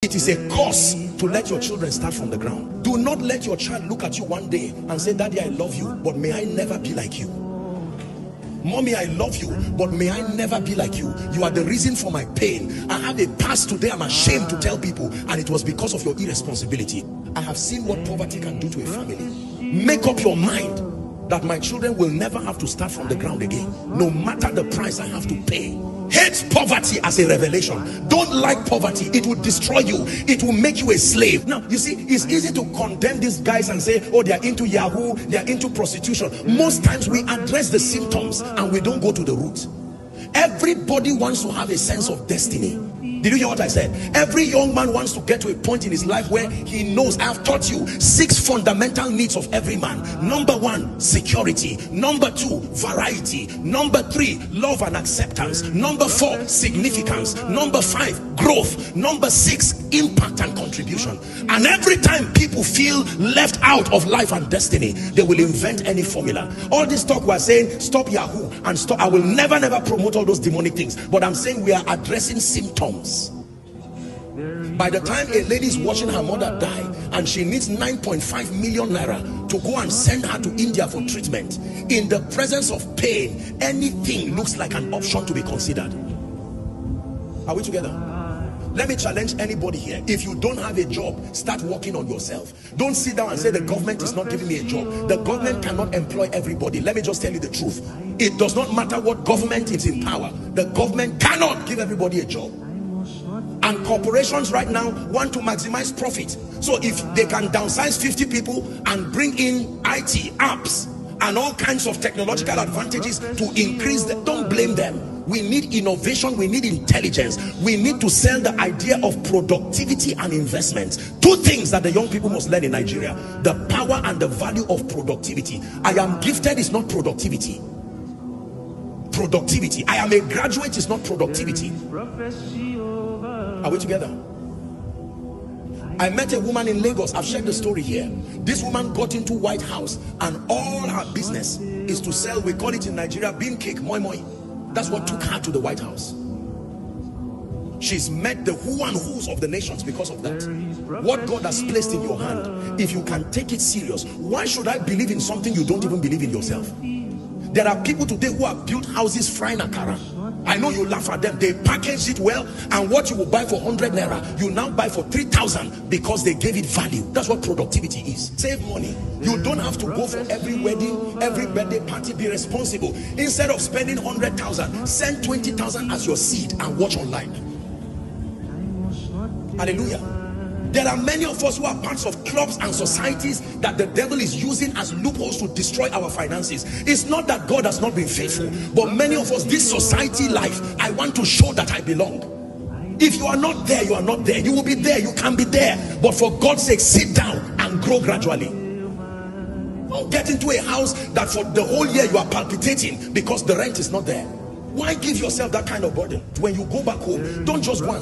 It is a curse to let your children start from the ground. Do not let your child look at you one day and say, Daddy, I love you, but may I never be like you. Mommy, I love you, but may I never be like you. You are the reason for my pain. I have a past today I'm ashamed to tell people, and it was because of your irresponsibility. I have seen what poverty can do to a family. Make up your mind that my children will never have to start from the ground again, no matter the price I have to pay. Hate poverty as a revelation. Don't like poverty. It will destroy you. It will make you a slave. Now, you see, it's easy to condemn these guys and say, oh, they are into Yahoo, they are into prostitution. Most times we address the symptoms and we don't go to the root. Everybody wants to have a sense of destiny. Did you hear what I said? Every young man wants to get to a point in his life where he knows. I have taught you 6 fundamental needs of every man. Number 1, security. Number 2, variety. Number 3, love and acceptance. Number 4, significance. Number 5, growth. Number 6, impact and contribution. And every time people feel left out of life and destiny, they will invent any formula. All this talk we're saying, stop Yahoo and stop. I will never promote all those demonic things, but I'm saying we are addressing symptoms. By the time a lady is watching her mother die and she needs 9.5 million naira to go and send her to India for treatment, in the presence of pain, anything looks like an option to be considered. Are we together? Let me challenge anybody here. If you don't have a job, start working on yourself. Don't sit down and say the government is not giving me a job. The government cannot employ everybody. Let me just tell you the truth. It does not matter what government is in power. The government cannot give everybody a job. And corporations right now want to maximize profit. So if they can downsize 50 people and bring in IT, apps, and all kinds of technological advantages to increase them, don't blame them. We need innovation, we need intelligence. We need to sell the idea of productivity and investment. 2 things that the young people must learn in Nigeria: the power and the value of productivity. I am gifted is not productivity. Productivity. I am a graduate is not productivity. Are we together? I met a woman in Lagos. I've shared the story here. This woman got into White House and all her business is to sell, we call it in Nigeria, bean cake, moi moi. That's what took her to the White House. She's met the who and who's of the nations because of that. What God has placed in your hand, if you can take it serious, why should I believe in something you don't even believe in yourself? There are people today who have built houses frying akara. I know you laugh at them. They package it well, and what you will buy for 100 naira, you now buy for 3,000 because they gave it value. That's what productivity is. Save money. You don't have to go for every wedding, every birthday party. Be responsible. Instead of spending 100,000, send 20,000 as your seed and watch online. Hallelujah. There are many of us who are parts of clubs and societies that the devil is using as loopholes to destroy our finances. It's not that God has not been faithful, but many of us, this society life, I want to show that I belong. If you are not there, you are not there. You will be there, you can be there, but for God's sake, sit down and grow gradually. Don't get into a house that for the whole year you are palpitating because the rent is not there. Why give yourself that kind of burden? When you go back home, don't just go and